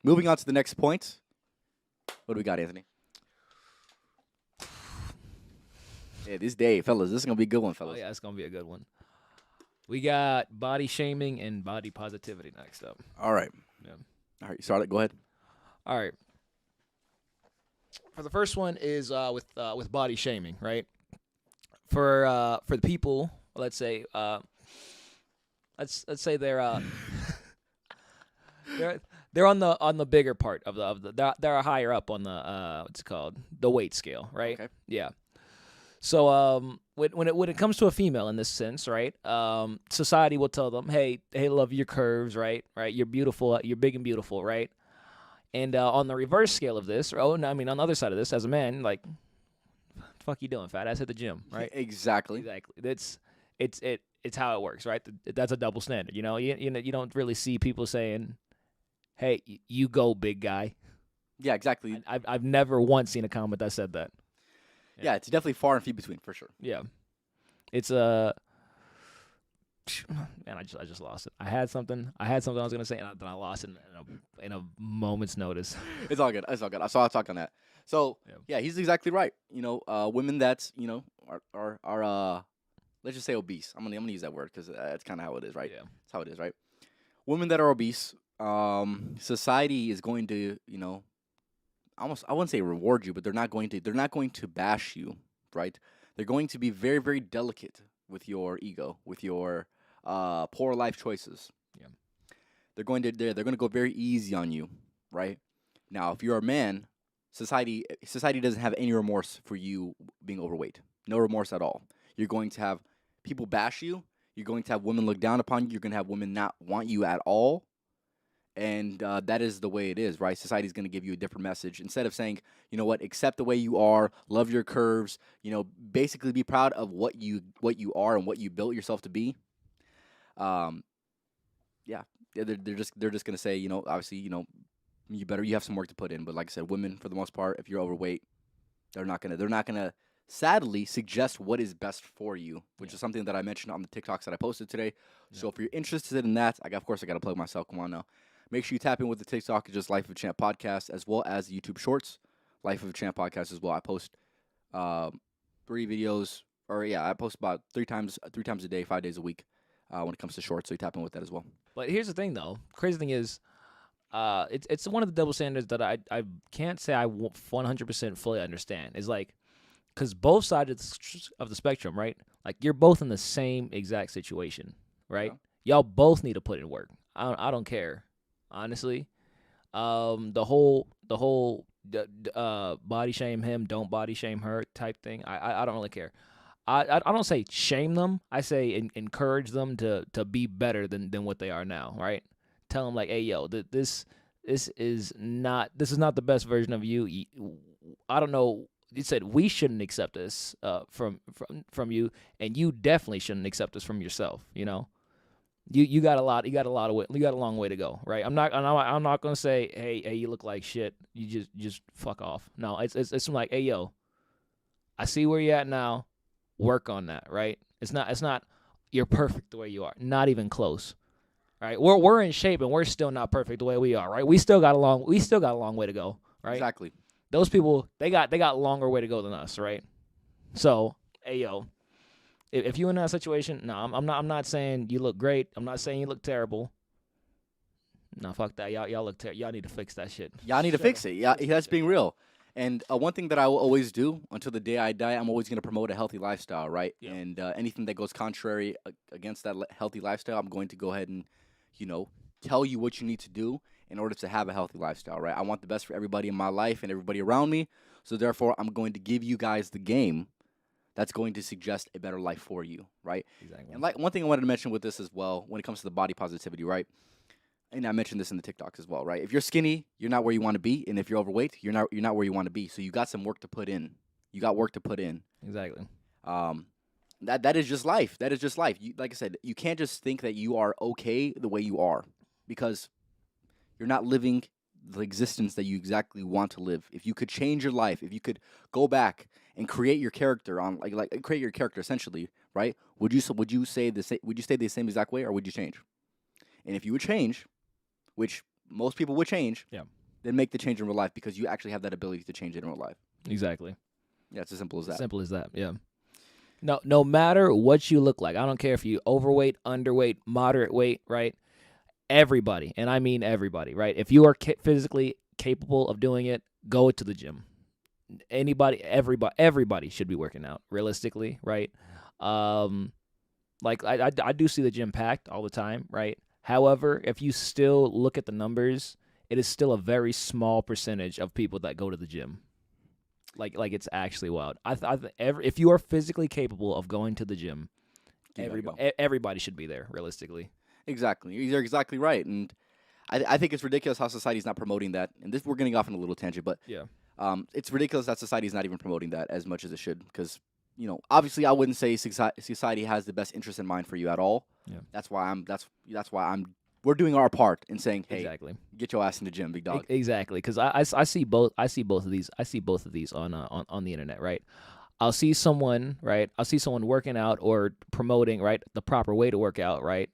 moving on to the next point. What do we got, Anthony? Yeah, this day, fellas. This is gonna be a good one, Oh fellas. yeah, it's gonna be a good one. We got body shaming and body positivity next up. All right. Yeah. All right, Charlotte, go ahead. All right. For the first one is with body shaming, right? For the people, let's say let's say they're they're on the bigger part of the they're higher up on the what's it called, the weight scale, right? Okay. Yeah. So when it comes to a female in this sense, right? Society will tell them, hey, love your curves, right? You're beautiful, you're big and beautiful, right? And on the reverse scale of this, on the other side of this, as a man, like, fuck you doing, fat ass, hit the gym, right? Exactly. It's how it works, right? That's a double standard, you know. You don't really see people saying, hey, you go, big guy. Yeah, exactly. I've never once seen a comment that said that. Yeah, it's definitely far and few between, for sure. Yeah, it's man, I just lost it. I had something I was gonna say, and then I lost it in a moment's notice. It's all good. It's all good. I saw a talk on that. So yeah, he's exactly right. You know, women that are let's just say obese. I'm gonna use that word because that's kind of how it is, right? Yeah, that's how it is, right? Women that are obese, society is going to, I wouldn't say reward you, but they're not going to bash you, right? They're going to be very, very delicate with your ego, with your poor life choices. Yeah. They're going to go very easy on you, right? Now, if you're a man, society doesn't have any remorse for you being overweight. No remorse at all. You're going to have people bash you. You're going to have women look down upon you. You're going to have women not want you at all. And that is the way it is, right? Society's going to give you a different message. Instead of saying, you know what, accept the way you are, love your curves, basically be proud of what you are and what you built yourself to be. Yeah, they're just going to say, obviously, you have some work to put in. But like I said, women, for the most part, if you're overweight, they're not gonna sadly suggest what is best for you, which is something that I mentioned on the TikToks that I posted today. Yeah. So if you're interested in that, of course I got to plug myself. Come on now. Make sure you tap in with the TikTok, just Life of Champ podcast, as well as the YouTube Shorts, Life of Champ podcast as well. I post 3 videos, I post about 3 times a day, 5 days a week when it comes to shorts. So you tap in with that as well. But here's the thing, though. Crazy thing is, it's one of the double standards that I can't say I 100% fully understand. It's like, because both sides of the spectrum, right? Like, you're both in the same exact situation, right? Yeah. Y'all both need to put in work. I don't care. Honestly, the whole body shame him, don't body shame her type thing. I don't really care. I don't say shame them. I say encourage them to be better than what they are now. Right? Tell them like, hey, yo, this is not the best version of you. I don't know. You said we shouldn't accept this from you, and you definitely shouldn't accept this from yourself. You got a long way to go, right? I'm not gonna say, hey, you look like shit. You just fuck off. No, it's like, hey, yo, I see where you're at now. Work on that, right? It's not you're perfect the way you are. Not even close, right? We're in shape and we're still not perfect the way we are, right? We still got a long way to go, right? Exactly. Those people they got longer way to go than us, right? So, hey, yo. If you're in that situation, no, I'm not saying you look great. I'm not saying you look terrible. No, fuck that. Y'all look terrible. Y'all need to fix that shit. Y'all need to fix it. Yeah, that's being real. And one thing that I will always do until the day I die, I'm always going to promote a healthy lifestyle, right? Yeah. And anything that goes contrary against that healthy lifestyle, I'm going to go ahead and, tell you what you need to do in order to have a healthy lifestyle, right? I want the best for everybody in my life and everybody around me. So therefore, I'm going to give you guys the game that's going to suggest a better life for you, right? Exactly. And like one thing I wanted to mention with this as well, when it comes to the body positivity, right? And I mentioned this in the TikToks as well, right? If you're skinny, you're not where you want to be, and if you're overweight, you're not where you want to be. So you got some work to put in. You got work to put in. Exactly. That is just life. That is just life. Like I said, you can't just think that you are okay the way you are, because you're not living the existence that you exactly want to live. If you could change your life, if you could go back and create your character on like create your character essentially, right? Would you stay the same exact way, or would you change? And if you would change, which most people would change, yeah, then make the change in real life because you actually have that ability to change it in real life. Exactly. Yeah, it's as simple as that. Simple as that. Yeah. No matter what you look like, I don't care if you overweight, underweight, moderate weight, right? Everybody, and I mean everybody, right? If you are physically capable of doing it, go to the gym. Everybody should be working out realistically, right? Like I do see the gym packed all the time, right? However, if you still look at the numbers, it is still a very small percentage of people that go to the gym. Like it's actually wild. If you are physically capable of going to the gym, everybody should be there realistically. Exactly. You're exactly right. And I think it's ridiculous how society's not promoting that. And this, we're getting off on a little tangent, but Yeah. It's ridiculous that society's not even promoting that as much as it should. Because, obviously I wouldn't say society has the best interest in mind for you at all. Yeah. That's why we're doing our part in saying, hey, Exactly. get your ass in the gym, big dog. Exactly. Because I see both of these on the internet, right? I'll see someone working out or promoting, right, the proper way to work out, right?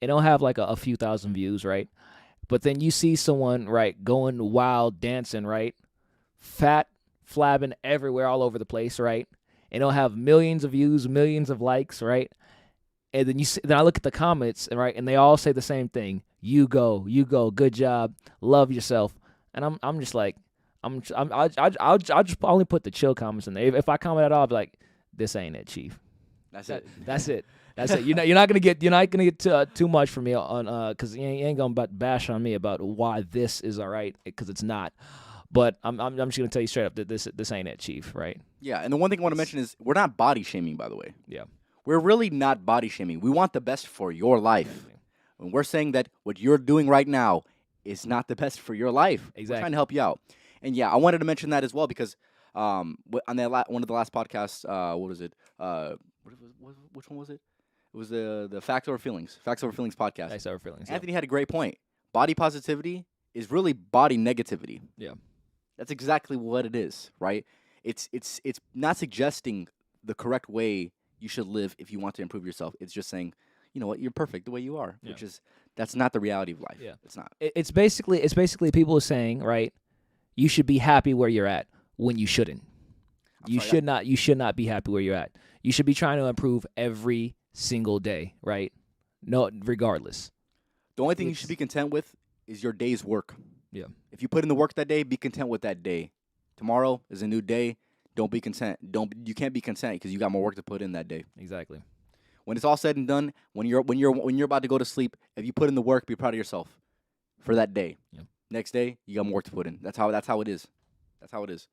And it'll have like a few thousand views, right? But then you see someone, right, going wild, dancing, right? Fat, flabbing everywhere, all over the place, right? And it'll have millions of views, millions of likes, right? And then I look at the comments, right, and they all say the same thing: "You go, good job, love yourself." And I'm just like, I'll just only put the chill comments in there. If I comment at all, I'll be like, "This ain't it, Chief." That's it. That's it. That's it. You're not gonna get too much from me on because you ain't gonna bash on me about why this is all right, because it's not. But I'm just gonna tell you straight up that this ain't it, Chief. Right? Yeah. And the one thing I want to mention is we're not body shaming, by the way. Yeah. We're really not body shaming. We want the best for your life. And we're saying that what you're doing right now is not the best for your life. Exactly. We're trying to help you out. And yeah, I wanted to mention that as well because on that one of the last podcasts, what was it? Which one was it? It was the Facts Over Feelings podcast. Facts Over Feelings. Anthony had a great point. Body positivity is really body negativity. Yeah. That's exactly what it is, right? It's not suggesting the correct way you should live if you want to improve yourself. It's just saying, you know what, you're perfect the way you are, that's not the reality of life. Yeah. It's not. It's basically people saying, right, you should be happy where you're at when you shouldn't. You should not be happy where you're at. You should be trying to improve every single day, right? No, regardless. The only thing you should be content with is your day's work. Yeah. If you put in the work that day, be content with that day. Tomorrow is a new day. Don't be content. You can't be content because you got more work to put in that day. Exactly. When it's all said and done, when you're about to go to sleep, if you put in the work, be proud of yourself for that day. Yeah. Next day, you got more work to put in. That's how it is. That's how it is.